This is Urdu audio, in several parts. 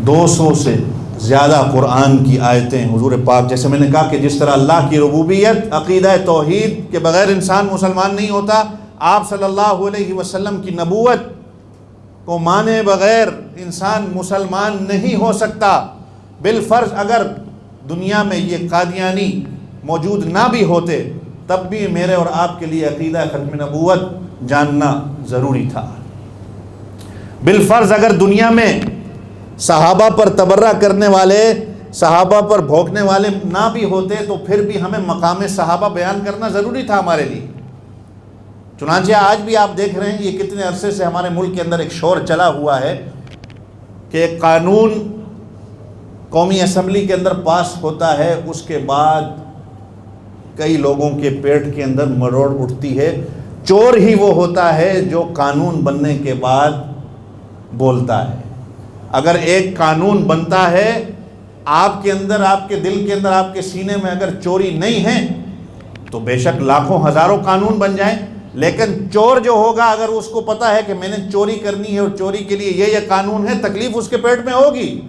200 سے زیادہ قرآن کی آیتیں حضور پاک، جیسے میں نے کہا کہ جس طرح اللہ کی ربوبیت، عقیدہ توحید کے بغیر انسان مسلمان نہیں ہوتا، آپ صلی اللہ علیہ وسلم کی نبوت کو مانے بغیر انسان مسلمان نہیں ہو سکتا۔ بالفرض اگر دنیا میں یہ قادیانی موجود نہ بھی ہوتے تب بھی میرے اور آپ کے لیے عقیدہ ختم نبوت جاننا ضروری تھا۔ بالفرض اگر دنیا میں صحابہ پر تبرہ کرنے والے، صحابہ پر بھونکنے والے نہ بھی ہوتے تو پھر بھی ہمیں مقام صحابہ بیان کرنا ضروری تھا ہمارے لیے۔ چنانچہ آج بھی آپ دیکھ رہے ہیں یہ کتنے عرصے سے ہمارے ملک کے اندر ایک شور چلا ہوا ہے کہ ایک قانون قومی اسمبلی کے اندر پاس ہوتا ہے، اس کے بعد کئی لوگوں کے پیٹ کے اندر مروڑ اٹھتی ہے۔ چور ہی وہ ہوتا ہے جو قانون بننے کے بعد بولتا ہے۔ اگر ایک قانون بنتا ہے، آپ کے اندر، آپ کے دل کے اندر، آپ کے سینے میں اگر چوری نہیں ہے تو بے شک لاکھوں ہزاروں قانون بن جائیں، لیکن چور جو ہوگا اگر اس کو پتا ہے کہ میں نے چوری کرنی ہے اور چوری کے لیے یہ قانون ہے، تکلیف اس کے پیٹ میں ہوگی۔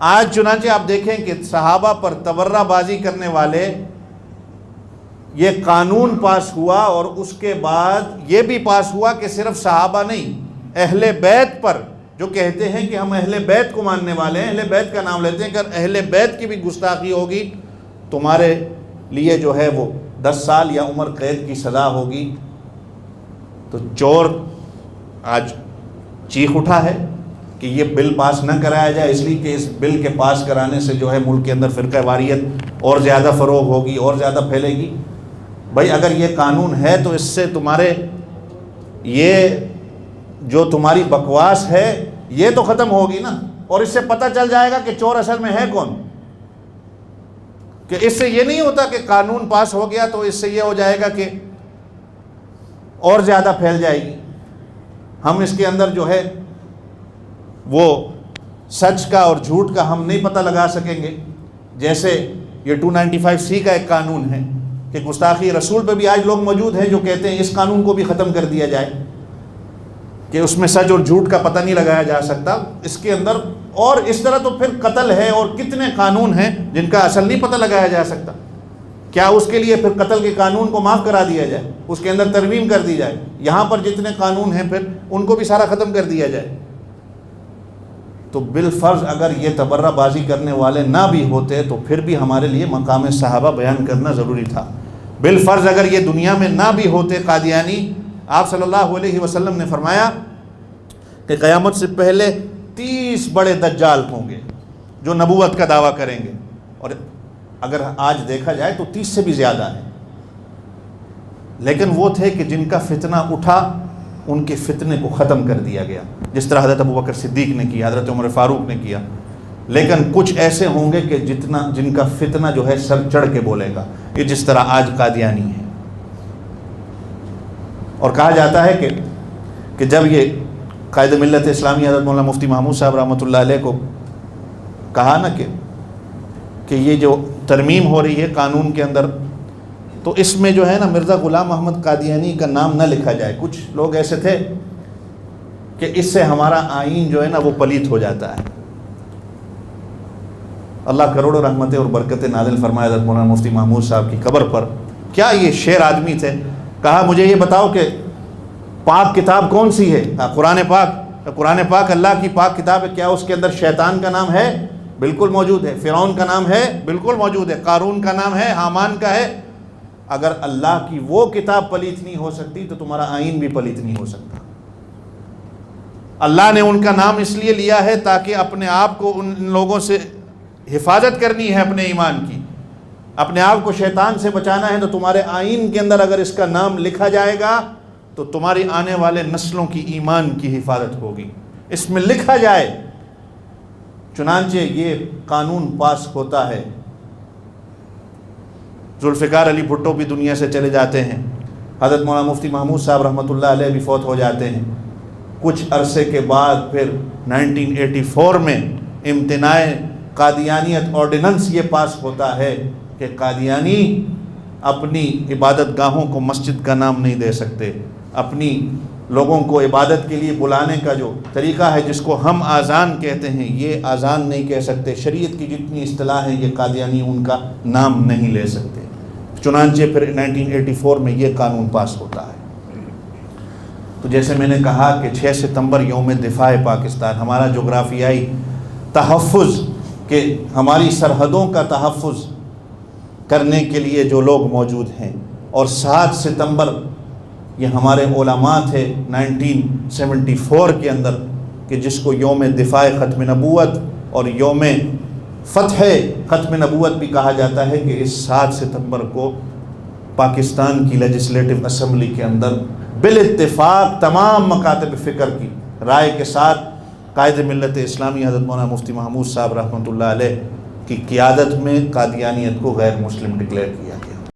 آج چنانچہ آپ دیکھیں کہ صحابہ پر تبرہ بازی کرنے والے، یہ قانون پاس ہوا اور اس کے بعد یہ بھی پاس ہوا کہ صرف صحابہ نہیں، اہل بیت پر، جو کہتے ہیں کہ ہم اہل بیت کو ماننے والے ہیں، اہل بیت کا نام لیتے ہیں، کہ اہل بیت کی بھی گستاخی ہوگی تمہارے لیے جو ہے وہ 10 سال یا عمر قید کی سزا ہوگی۔ تو چور آج چیخ اٹھا ہے کہ یہ بل پاس نہ کرایا جائے، اس لیے کہ اس بل کے پاس کرانے سے جو ہے ملک کے اندر فرقہ واریت اور زیادہ فروغ ہوگی اور زیادہ پھیلے گی۔ بھائی اگر یہ قانون ہے تو اس سے تمہارے یہ جو تمہاری بکواس ہے یہ تو ختم ہوگی نا، اور اس سے پتہ چل جائے گا کہ چور اصل میں ہے کون۔ کہ اس سے یہ نہیں ہوتا کہ قانون پاس ہو گیا تو اس سے یہ ہو جائے گا کہ اور زیادہ پھیل جائے گی، ہم اس کے اندر جو ہے وہ سچ کا اور جھوٹ کا ہم نہیں پتہ لگا سکیں گے۔ جیسے یہ 295C کا ایک قانون ہے کہ گستاخی رسول پہ بھی آج لوگ موجود ہیں جو کہتے ہیں اس قانون کو بھی ختم کر دیا جائے، کہ اس میں سچ اور جھوٹ کا پتہ نہیں لگایا جا سکتا اس کے اندر۔ اور اس طرح تو پھر قتل ہے اور کتنے قانون ہیں جن کا اصل نہیں پتہ لگایا جا سکتا۔ کیا اس کے لیے پھر قتل کے قانون کو معاف کرا دیا جائے، اس کے اندر ترمیم کر دی جائے، یہاں پر جتنے قانون ہیں پھر ان کو بھی سارا ختم کر دیا جائے؟ تو بالفرض اگر یہ تبرہ بازی کرنے والے نہ بھی ہوتے تو پھر بھی ہمارے لیے مقام صحابہ بیان کرنا ضروری تھا۔ بالفرض اگر یہ دنیا میں نہ بھی ہوتے قادیانی، آپ صلی اللہ علیہ وسلم نے فرمایا کہ قیامت سے پہلے 30 بڑے دجال ہوں گے جو نبوت کا دعویٰ کریں گے، اور اگر آج دیکھا جائے تو 30 سے بھی زیادہ ہیں، لیکن وہ تھے کہ جن کا فتنہ اٹھا ان کے فتنے کو ختم کر دیا گیا، جس طرح حضرت ابوبکر صدیق نے کیا، حضرت عمر فاروق نے کیا۔ لیکن کچھ ایسے ہوں گے کہ جن کا فتنہ جو ہے سر چڑھ کے بولے گا، یہ جس طرح آج قادیانی ہے۔ اور کہا جاتا ہے کہ جب یہ قائد ملت اسلامی حضرت مولانا مفتی محمود صاحب رحمۃ اللہ علیہ کو کہا نا کہ یہ جو ترمیم ہو رہی ہے قانون کے اندر، تو اس میں جو ہے نا مرزا غلام احمد قادیانی کا نام نہ لکھا جائے۔ کچھ لوگ ایسے تھے کہ اس سے ہمارا آئین جو ہے نا وہ پلیت ہو جاتا ہے۔ اللہ کروڑوں رحمتیں اور برکتیں نازل فرمائے حضرت مولانا مفتی محمود صاحب کی قبر پر۔ کیا یہ شیر آدمی تھے؟ کہا مجھے یہ بتاؤ کہ پاک کتاب کون سی ہے؟ قرآن پاک۔ قرآن پاک اللہ کی پاک کتاب ہے، کیا اس کے اندر شیطان کا نام ہے؟ بالکل موجود ہے۔ فرعون کا نام ہے؟ بالکل موجود ہے۔ قارون کا نام ہے؟ حامان کا ہے۔ اگر اللہ کی وہ کتاب پلیت نہیں ہو سکتی تو تمہارا آئین بھی پلیت نہیں ہو سکتا۔ اللہ نے ان کا نام اس لیے لیا ہے تاکہ اپنے آپ کو ان لوگوں سے حفاظت کرنی ہے، اپنے ایمان کی، اپنے آپ کو شیطان سے بچانا ہے۔ تو تمہارے آئین کے اندر اگر اس کا نام لکھا جائے گا تو تمہاری آنے والے نسلوں کی ایمان کی حفاظت ہوگی، اس میں لکھا جائے۔ چنانچہ یہ قانون پاس ہوتا ہے۔ ذوالفقار علی بھٹو بھی دنیا سے چلے جاتے ہیں، حضرت مولانا مفتی محمود صاحب رحمۃ اللہ علیہ بھی فوت ہو جاتے ہیں۔ کچھ عرصے کے بعد پھر 1984 میں امتناع قادیانیت آرڈیننس یہ پاس ہوتا ہے کہ قادیانی اپنی عبادت گاہوں کو مسجد کا نام نہیں دے سکتے، اپنی لوگوں کو عبادت کے لیے بلانے کا جو طریقہ ہے جس کو ہم اذان کہتے ہیں، یہ اذان نہیں کہہ سکتے، شریعت کی جتنی اصطلاح ہے یہ قادیانی ان کا نام نہیں لے سکتے۔ چنانچہ پھر 1984 میں یہ قانون پاس ہوتا ہے۔ تو جیسے میں نے کہا کہ 6 ستمبر یوم دفاع پاکستان، ہمارا جغرافیائی تحفظ، کہ ہماری سرحدوں کا تحفظ کرنے کے لیے جو لوگ موجود ہیں، اور 7 ستمبر یہ ہمارے علماء تھے 1974 کے اندر کہ جس کو یوم دفاع ختم نبوت اور یوم فتح ختم نبوت بھی کہا جاتا ہے، کہ اس 7 ستمبر کو پاکستان کی لیجسلیٹو اسمبلی کے اندر بالاتفاق تمام مکاتب فکر کی رائے کے ساتھ قائد ملت اسلامی حضرت مولانا مفتی محمود صاحب رحمۃ اللہ علیہ کی قیادت میں قادیانیت کو غیر مسلم ڈکلیئر کیا گیا۔